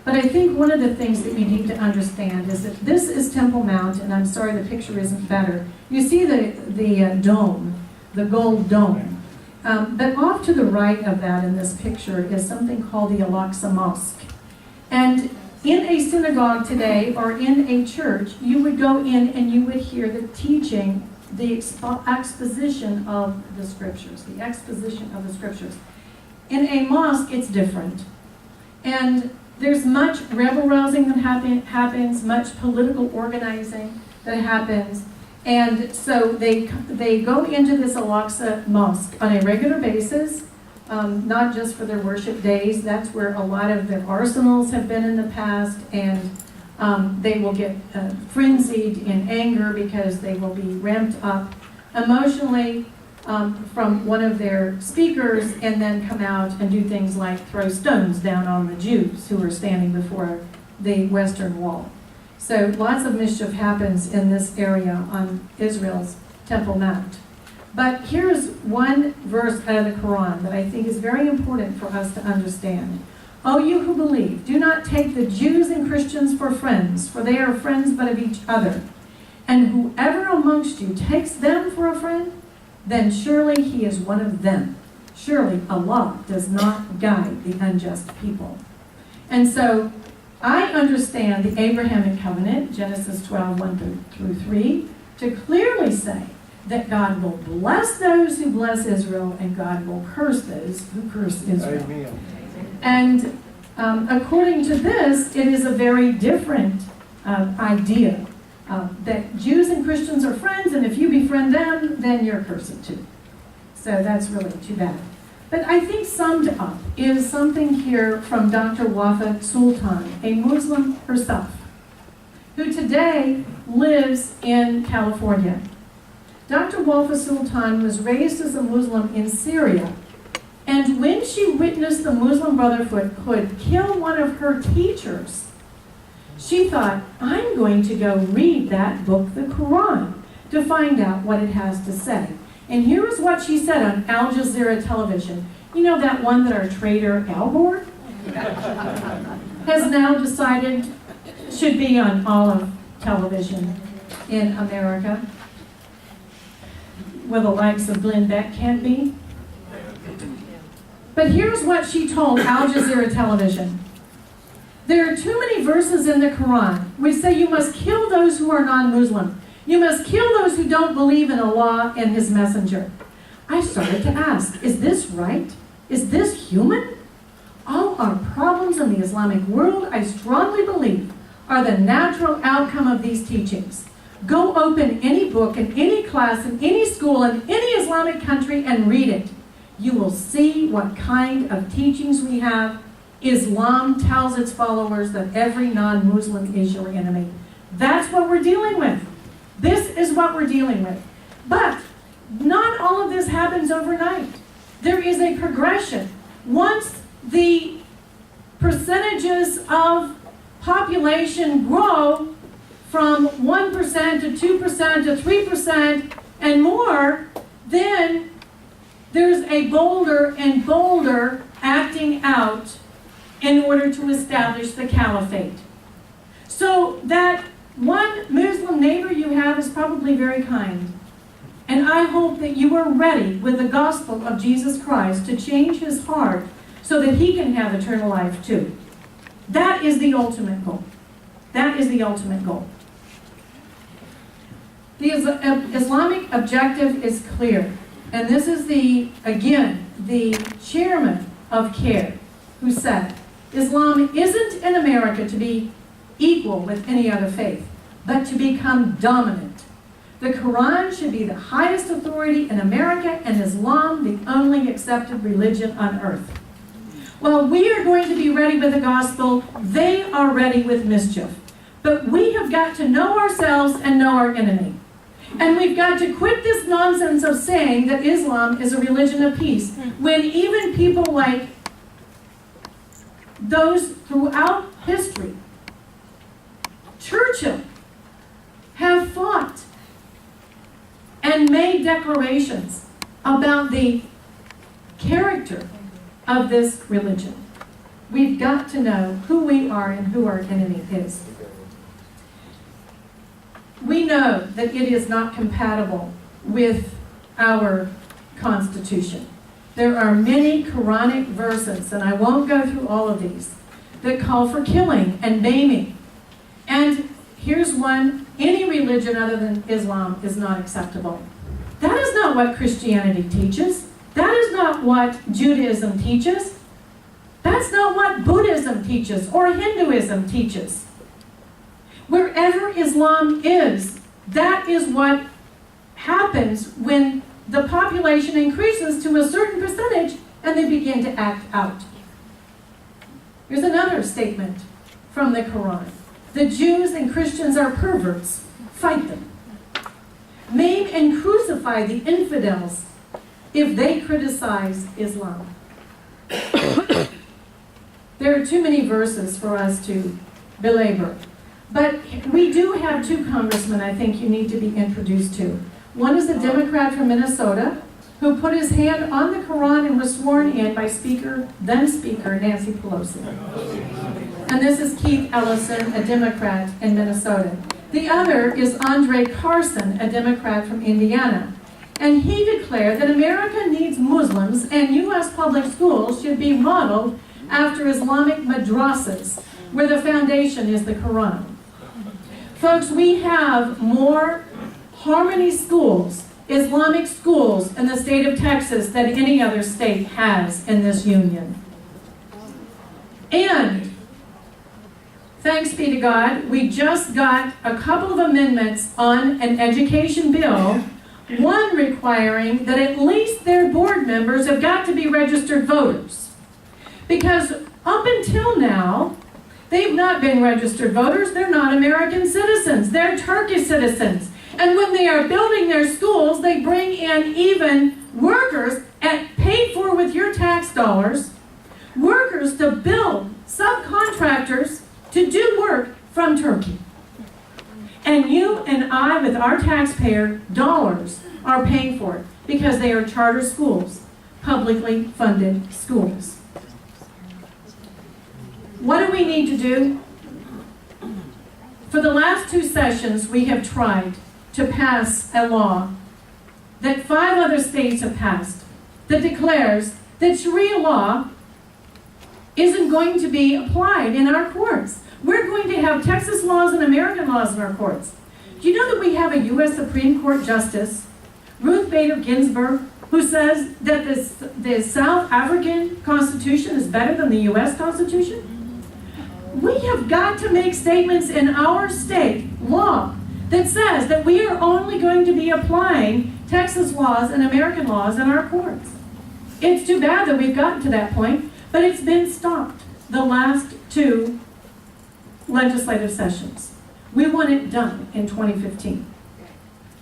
But I think one of the things that you need to understand is that this is Temple Mount, and I'm sorry the picture isn't better. You see the dome, the gold dome. But off to the right of that in this picture is something called the Al-Aqsa Mosque. And in a synagogue today, or in a church, you would go in and you would hear the teaching, the exposition of the scriptures, the exposition of the scriptures. In a mosque, it's different. And there's much rebel-rousing that happens, much political organizing that happens. And so they go into this Al-Aqsa Mosque on a regular basis, not just for their worship days. That's where a lot of their arsenals have been in the past, and they will get frenzied in anger because they will be ramped up emotionally from one of their speakers, and then come out and do things like throw stones down on the Jews who are standing before the Western Wall. So lots of mischief happens in this area on Israel's Temple Mount. But here's one verse out of the Quran that I think is very important for us to understand. O you who believe, do not take the Jews and Christians for friends, for they are friends but of each other. And whoever amongst you takes them for a friend, then surely he is one of them. Surely Allah does not guide the unjust people. And so I understand the Abrahamic covenant, Genesis 12, 1 through 3, to clearly say that God will bless those who bless Israel, and God will curse those who curse Israel. Amen. And according to this, it is a very different idea. That Jews and Christians are friends, and if you befriend them, then you're cursed too. So that's really too bad. But I think summed up is something here from Dr. Wafa Sultan, a Muslim herself, who today lives in California. Dr. Wafa Sultan was raised as a Muslim in Syria, and when she witnessed the Muslim Brotherhood kill one of her teachers, she thought, I'm going to go read that book, the Quran, to find out what it has to say. And here is what she said on Al Jazeera television. You know that one that our traitor, Al Gore, has now decided should be on all of television in America, where the likes of Glenn Beck can't be. But here's what she told Al Jazeera television. There are too many verses in the Quran which say you must kill those who are non-Muslim. You must kill those who don't believe in Allah and His Messenger. I started to ask, is this right? Is this human? All our problems in the Islamic world, I strongly believe, are the natural outcome of these teachings. Go open any book in any class in any school in any Islamic country and read it. You will see what kind of teachings we have. Islam tells its followers that every non-Muslim is your enemy. That's what we're dealing with. This is what we're dealing with. But not all of this happens overnight. There is a progression. Once the percentages of population grow from 1% to 2% to 3% and more, then there's a bolder and bolder acting out in order to establish the caliphate. So that one Muslim neighbor you have is probably very kind. And I hope that you are ready with the gospel of Jesus Christ to change his heart so that he can have eternal life too. That is the ultimate goal. That is the ultimate goal. The Islamic objective is clear. And this is the chairman of CARE who said, Islam isn't in America to be equal with any other faith, but to become dominant. The Quran should be the highest authority in America, and Islam the only accepted religion on earth. While we are going to be ready with the gospel, they are ready with mischief. But we have got to know ourselves and know our enemy. And we've got to quit this nonsense of saying that Islam is a religion of peace, when even people like those throughout history, Churchill, have fought and made declarations about the character of this religion. we've got to know who we are and who our enemy is. We know that it is not compatible with our Constitution. There are many Quranic verses, and I won't go through all of these, that call for killing and maiming. And here's one: any religion other than Islam is not acceptable. That is not what Christianity teaches. That is not what Judaism teaches. That's not what Buddhism teaches or Hinduism teaches. Wherever Islam is, that is what happens when the population increases to a certain percentage and they begin to act out. Here's another statement from the Quran. The Jews and Christians are perverts. Fight them. Maim and crucify the infidels if they criticize Islam. There are too many verses for us to belabor. But we do have two congressmen I think you need to be introduced to. One is a Democrat from Minnesota who put his hand on the Quran and was sworn in by then Speaker Nancy Pelosi. And this is Keith Ellison, a Democrat in Minnesota. The other is Andre Carson, a Democrat from Indiana. And he declared that America needs Muslims and U.S. public schools should be modeled after Islamic madrasas, where the foundation is the Quran. Folks, we have more Harmony schools, Islamic schools in the state of Texas than any other state has in this union. And thanks be to God, we just got a couple of amendments on an education bill, one requiring that at least their board members have got to be registered voters. Because up until now, they've not been registered voters. They're not American citizens. They're Turkish citizens. And when they are building their schools, they bring in even workers paid for with your tax dollars, workers to build, subcontractors to do work from Turkey. And you and I, with our taxpayer dollars, are paying for it because they are charter schools, publicly funded schools. What do we need to do? For the last 2 sessions, we have tried to pass a law that 5 other states have passed that declares that Sharia law isn't going to be applied in our courts. We're going to have Texas laws and American laws in our courts. Do you know that we have a U.S. Supreme Court Justice, Ruth Bader Ginsburg, who says that the South African Constitution is better than the U.S. Constitution? We have got to make statements in our state law that says that we are only going to be applying Texas laws and American laws in our courts. It's too bad that we've gotten to that point, but it's been stopped the last 2 legislative sessions. We want it done in 2015.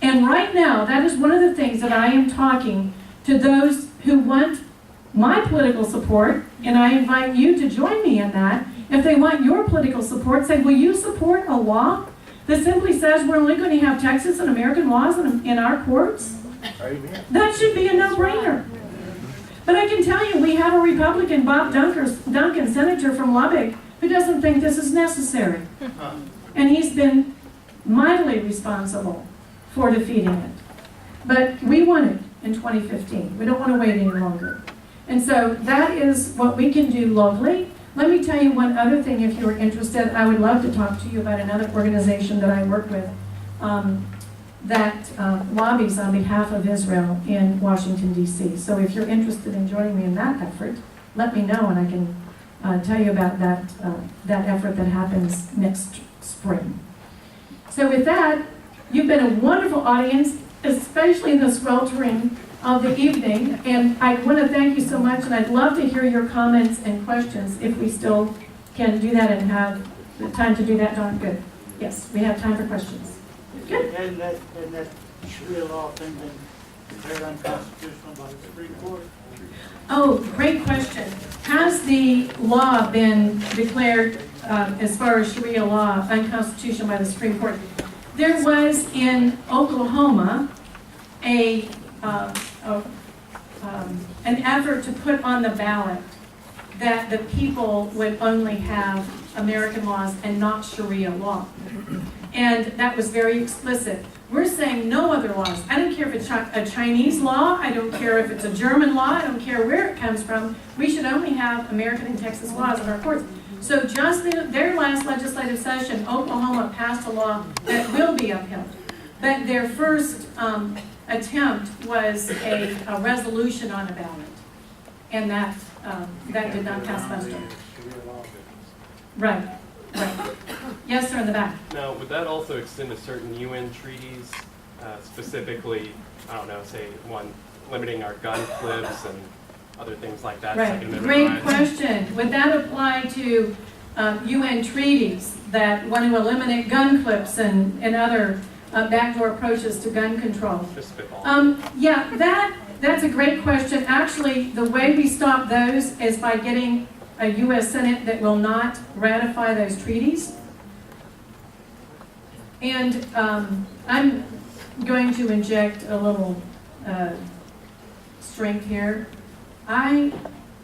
And right now, that is one of the things that I am talking to those who want my political support, and I invite you to join me in that. If they want your political support, say, will you support a law that simply says we're only going to have Texas and American laws in our courts? That should be a no-brainer. But I can tell you, we have a Republican, Bob Duncan, senator from Lubbock, who doesn't think this is necessary. And he's been mightily responsible for defeating it. But we want it in 2015. We don't want to wait any longer. And so that is what we can do locally. Let me tell you one other thing if you're interested. I would love to talk to you about another organization that I work with that lobbies on behalf of Israel in Washington, D.C. So if you're interested in joining me in that effort, let me know and I can tell you about that effort that happens next spring. So with that, you've been a wonderful audience, especially in the sweltering of the evening, and I want to thank you so much, and I'd love to hear your comments and questions if we still can do that and have the time to do that. Don, good. Yes, we have time for questions. Good.
Hasn't that Sharia law thing been declared unconstitutional by the Supreme Court?
Oh, great question. Has the law been declared, as far as Sharia law, unconstitutional by the Supreme Court? There was in Oklahoma an effort to put on the ballot that the people would only have American laws and not Sharia law. And that was very explicit. We're saying no other laws. I don't care if it's a Chinese law, I don't care if it's a German law, I don't care where it comes from. We should only have American and Texas laws in our courts. So just their last legislative session, Oklahoma passed a law that will be upheld. But their first attempt was a resolution on a ballot. And that did not pass muster. Right, right. Yes, sir, in the back.
Now, would that also extend to certain UN treaties, specifically, I don't know, say one limiting our gun clips and other things like that?
Right,
Second Amendment
great
rights?
question. Would that apply to UN treaties that want to eliminate gun clips and other backdoor approaches to gun control?
Just spitball.
Yeah, that's a great question. Actually, the way we stop those is by getting a U.S. Senate that will not ratify those treaties. And I'm going to inject a little strength here.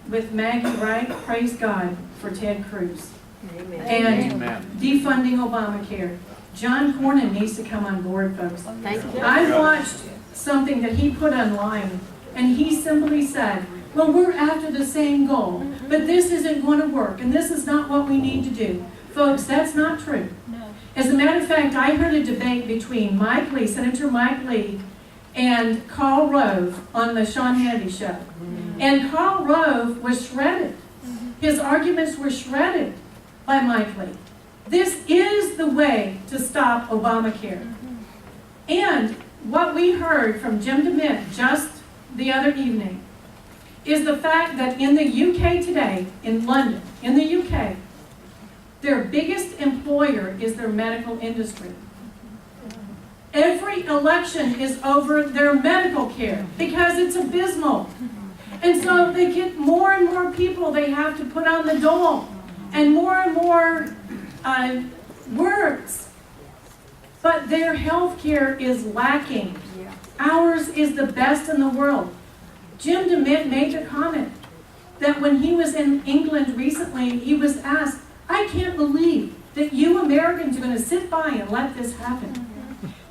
With Maggie Wright, praise God for Ted Cruz.
Amen.
And
Amen.
defunding Obamacare. John Cornyn needs to come on board, folks.
Thank you.
I watched something that he put online, and he simply said, well, we're after the same goal, but this isn't going to work, and this is not what we need to do. Folks, that's not true. As a matter of fact, I heard a debate between Mike Lee, Senator Mike Lee, and Karl Rove on the Sean Hannity show. And Karl Rove was shredded. His arguments were shredded by Mike Lee. This is the way to stop Obamacare. And what we heard from Jim DeMint just the other evening is the fact that in the UK today, in London, in the UK, their biggest employer is their medical industry. Every election is over their medical care because it's abysmal. And so they get more and more people they have to put on the dole and more words. But their health care is lacking. Ours is the best in the world. Jim DeMint made the comment that when he was in England recently, he was asked, I can't believe that you Americans are going to sit by and let this happen.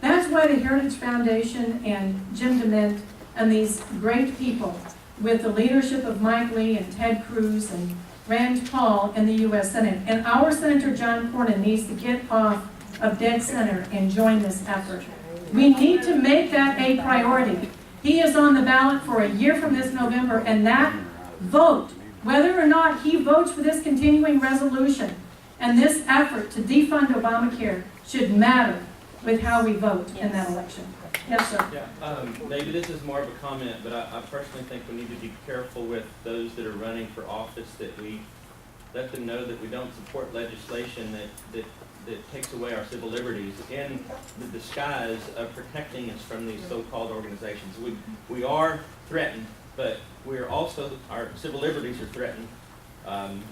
That's why the Heritage Foundation and Jim DeMint and these great people with the leadership of Mike Lee and Ted Cruz and Rand Paul in the U.S. Senate. And our Senator John Cornyn needs to get off of dead center and join this effort. We need to make that a priority. He is on the ballot for a year from this November, and that vote, whether or not he votes for this continuing resolution and this effort to defund Obamacare, should matter with how we vote in that election. Yes, sir.
Yeah, maybe this is more of a comment, but I personally think we need to be careful with those that are running for office, that we let them know that we don't support legislation that takes away our civil liberties in the disguise of protecting us from these so-called organizations. We are threatened, but we're also, our civil liberties are threatened. And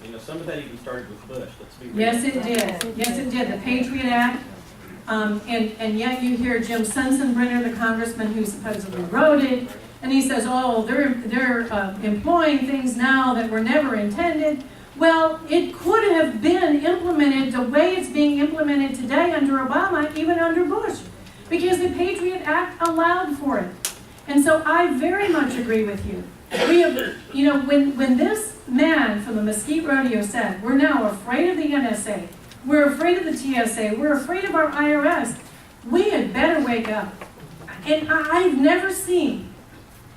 you know, some of that even started with Bush. Let's be real.
Yes, it did. Yes, it did. The Patriot Act. And yet you hear Jim Sensenbrenner, the congressman who supposedly wrote it, and he says, oh, they're employing things now that were never intended. Well, it could have been implemented the way it's being implemented today under Obama, even under Bush, because the Patriot Act allowed for it. And so I very much agree with you. We have, you know, when this man from the Mesquite Rodeo said, we're now afraid of the NSA, we're afraid of the TSA, we're afraid of our IRS, we had better wake up. And I've never seen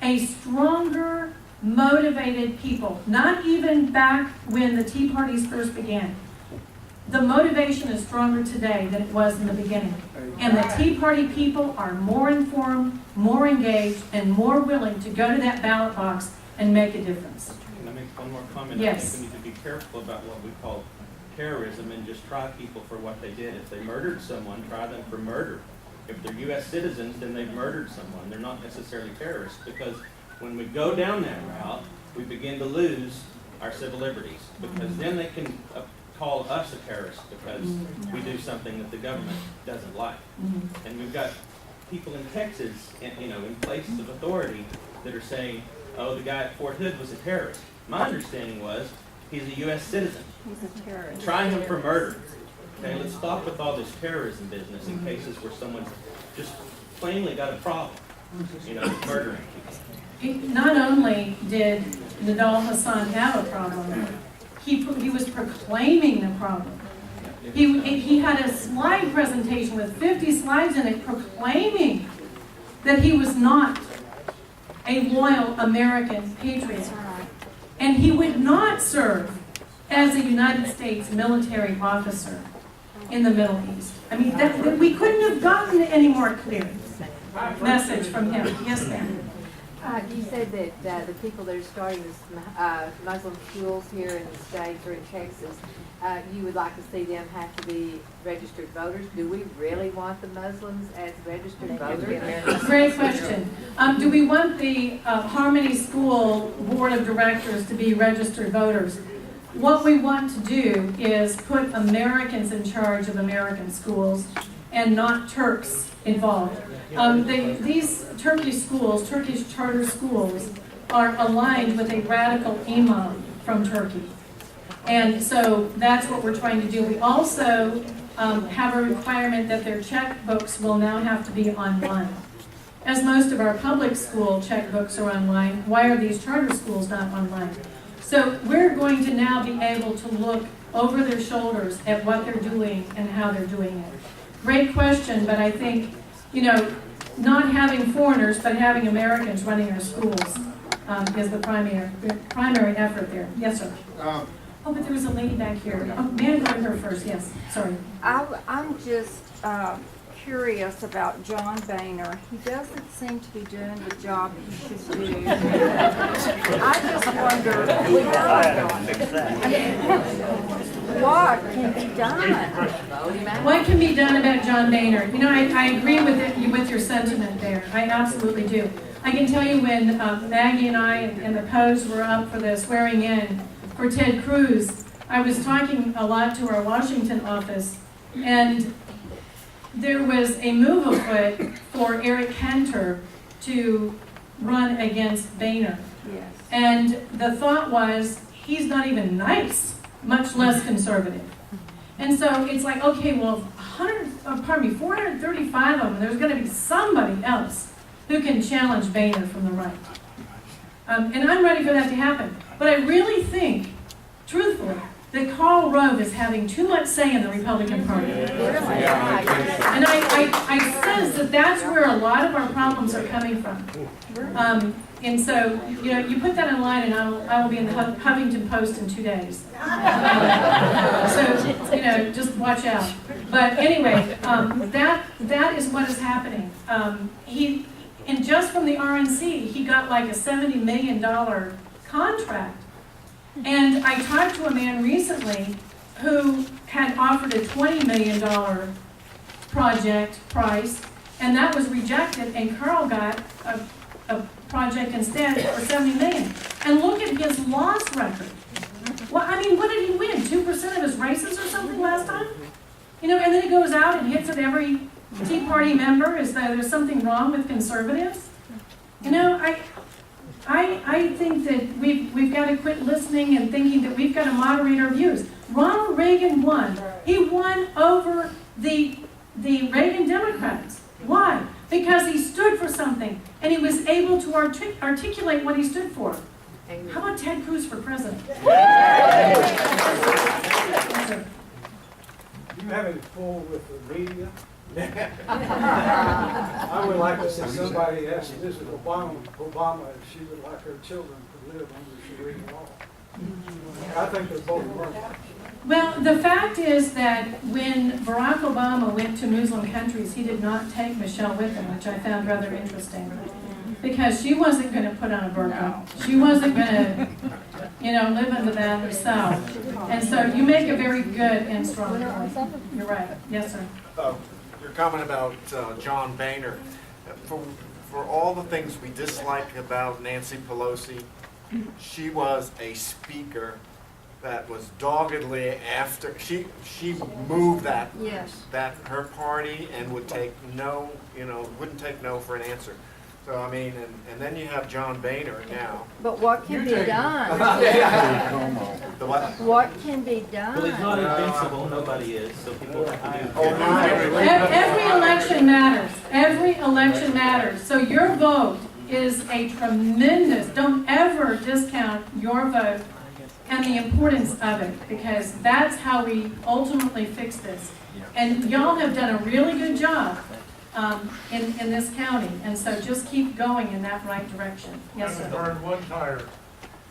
a stronger, motivated people, not even back when the Tea Parties first began. The motivation is stronger today than it was in the beginning. And the Tea Party people are more informed, more engaged, and more willing to go to that ballot box and make a difference.
Can I make one more comment?
Yes.
I think we need to be careful about what we call terrorism and just try people for what they did. If they murdered someone, try them for murder. If they're U.S. citizens, then they've murdered someone. They're not necessarily terrorists, because when we go down that route, we begin to lose our civil liberties, because then they can call us a terrorist because we do something that the government doesn't like. And we've got people in Texas, you know, in places of authority that are saying, oh, the guy at Fort Hood was a terrorist. My understanding was he's a U.S. citizen.
He's a terrorist.
Try him for murder. Okay, let's stop with all this terrorism business in cases where someone's just plainly got a problem, murdering people.
Not only did Nidal Hassan have a problem, he was proclaiming the problem. He had a slide presentation with 50 slides in it proclaiming that he was not a loyal American patriot. And he would not serve as a United States military officer in the Middle East. I mean, that we couldn't have gotten any more clear message from him. Yes, ma'am.
You said that the people that are starting this Muslim schools here in the States or in Texas, you would like to see them have to be registered voters. Do we really want the Muslims as registered voters?
Great question. Do we want the Harmony School Board of Directors to be registered voters? What we want to do is put Americans in charge of American schools and not Turks involved. These Turkish schools, Turkish charter schools, are aligned with a radical imam from Turkey. And so that's what we're trying to do. We also have a requirement that their checkbooks will now have to be online. As most of our public school checkbooks are online, why are these charter schools not online? So we're going to now be able to look over their shoulders at what they're doing and how they're doing it. Great question, but I think, not having foreigners, but having Americans running our schools is the primary effort there. Yes, sir. Oh, but there was a lady back here. Oh, may I go to her first? Yes, sorry.
I'm just curious about John Boehner. He doesn't seem to be doing the job he should do. I just wonder what can be done.
What can be done about John Boehner? I agree with your sentiment there. I absolutely do. I can tell you when Maggie and I and the Poes were up for the swearing in for Ted Cruz, I was talking a lot to our Washington office, and there was a move afoot for Eric Cantor to run against Boehner.
Yes.
And the thought was, he's not even nice, much less conservative. And so it's like, okay, well, 435 of them, there's going to be somebody else who can challenge Boehner from the right. And I'm ready for that to happen. But I really think, truthfully, that Karl Rove is having too much say in the Republican Party. And I sense that that's where a lot of our problems are coming from. And so, you put that online and I will be in the Huffington Post in 2 days. So, just watch out. But anyway, that is what is happening. And just from the RNC, he got like a $70 million contract. And I talked to a man recently who had offered a $20 million project price, and that was rejected, and Carl got a project instead for $70 million. And look at his loss record. Well, I mean, what did he win? 2% of his races or something last time? And then he goes out and hits at every Tea Party member as though there's something wrong with conservatives. I think that we've got to quit listening and thinking that we've got to moderate our views. Ronald Reagan won. He won over the Reagan Democrats. Why? Because he stood for something, and he was able to articulate what he stood for. How about Ted Cruz for president?
You having pull with the media? I would like to see somebody ask Mrs. Obama if she would like her children to live under Sharia law. I think they're both wrong.
Well, the fact is that when Barack Obama went to Muslim countries, he did not take Michelle with him, which I found rather interesting. Because she wasn't going to put on a burqa. She wasn't going to, live under that herself. And so you make a very good and strong point. You're right. Yes, sir.
Your comment about John Boehner. For all the things we dislike about Nancy Pelosi, she was a speaker that was doggedly after she moved that her party and would take no, wouldn't take no for an answer. So, I mean, and then you have John Boehner now.
But what can be done?
The what?
What can be done?
Well, he's not invincible, nobody is, so people have to do.
Every election matters. Every election matters. So your vote is a tremendous, don't ever discount your vote and the importance of it, because that's how we ultimately fix this. And y'all have done a really good job in this county, and so just keep going in that right direction. Yes,
Haven't
sir.
burned one tire.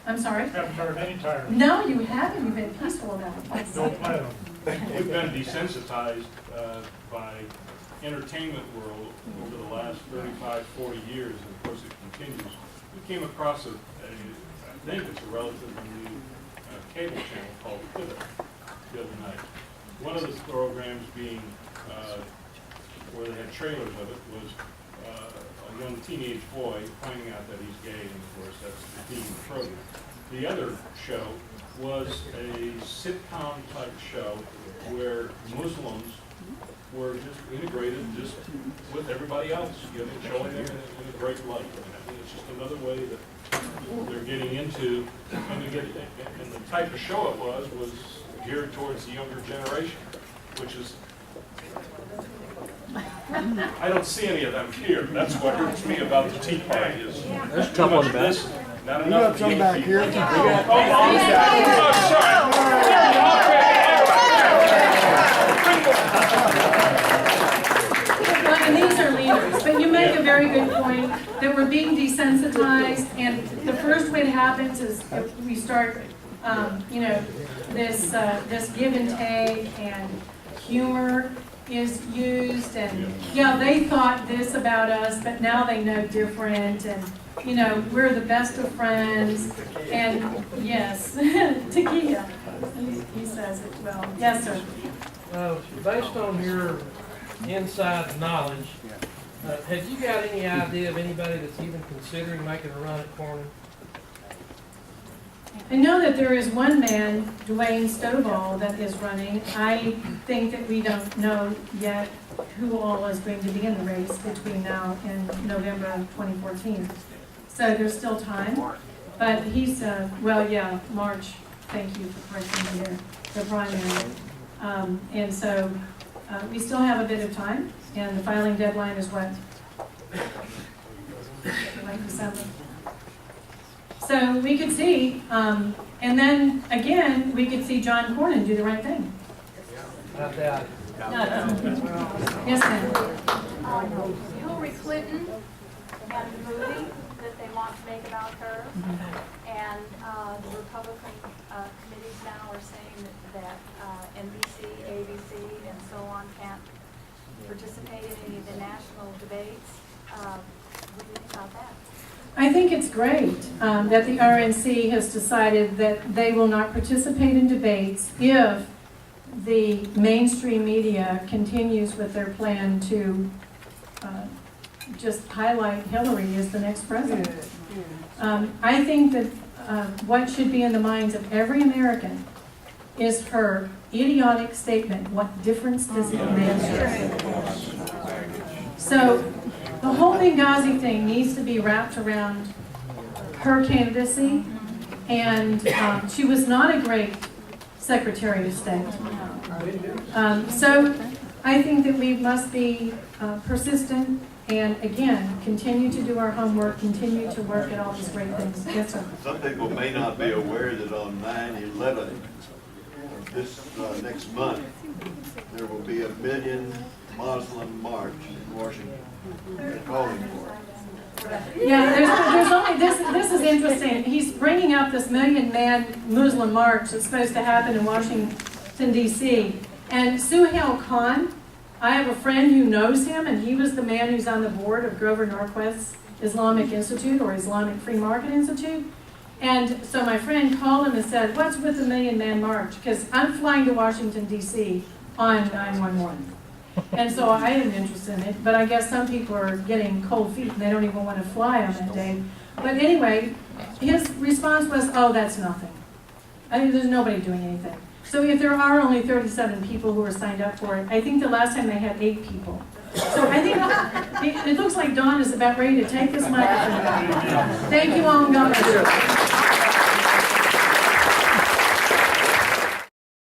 I'm sorry?
Haven't burned any tires.
No, you haven't. You've been peaceful about it.
Don't plan on.
We've been desensitized by entertainment world over the last 35, 40 years, and of course it continues. We came across I think it's a relatively new cable channel called Twitter the other night. One of the programs being, where they had trailers of it, was a young teenage boy finding out that he's gay, and of course that's the theme of the program. The other show was a sitcom type show where Muslims were just integrated just with everybody else, showing them in a great light. And it's just another way that they're getting into, and the type of show it was geared towards the younger generation, which is, I don't see any of them here. That's what hurts me about the Tea Party is
There's a couple in the back.
not
We
enough
got some back here.
And these are leaders, but you make a very good point that we're being desensitized, and the first way it happens is if we start, this give and take, and humor is used, and yeah, they thought this about us, but now they know different, and we're the best of friends, and yes, Takia, he says it well. Yes, sir.
Based on your inside knowledge, have you got any idea of anybody that's even considering making a run at Corning?
I know that there is one man, Dwayne Stovall, that is running. I think that we don't know yet who all is going to be in the race between now and November of 2014. So there's still time. But he's, March, thank you for correcting me here, the primary. And so we still have a bit of time, and the filing deadline is what? Like December. So we could see, and then again, we could see John Cornyn do the right thing.
I doubt it.
Yes, ma'am.
Hillary Clinton had a movie that they want to make about her, and the Republican committees now are saying that NBC, ABC, and so on can't participate in any of the national debates. What do you think about that?
I think it's great that the RNC has decided that they will not participate in debates if the mainstream media continues with their plan to just highlight Hillary as the next president. I think that what should be in the minds of every American is her idiotic statement, what difference does it make? So the whole Benghazi thing needs to be wrapped around her candidacy, and she was not a great Secretary of State. So I think that we must be persistent and, again, continue to do our homework, continue to work at all these great things. Yes, sir.
Some people may not be aware that on 9/11, this next month, there will be a million Muslim march in Washington. They're calling for it.
Yeah, there's only, this is interesting. He's bringing up this million-man Muslim march that's supposed to happen in Washington, D.C. And Suhail Khan, I have a friend who knows him, and he was the man who's on the board of Grover Norquist's Islamic Institute, or Islamic Free Market Institute. And so my friend called him and said, what's with the million-man march? Because I'm flying to Washington, D.C. on 9/11. And so I am interested in it, but I guess some people are getting cold feet and they don't even want to fly on that day. But anyway, his response was, oh, that's nothing. There's nobody doing anything. So if there are only 37 people who are signed up for it, I think the last time they had 8 people. So I think It looks like Dawn is about ready to take this microphone. Thank you all, and God bless you.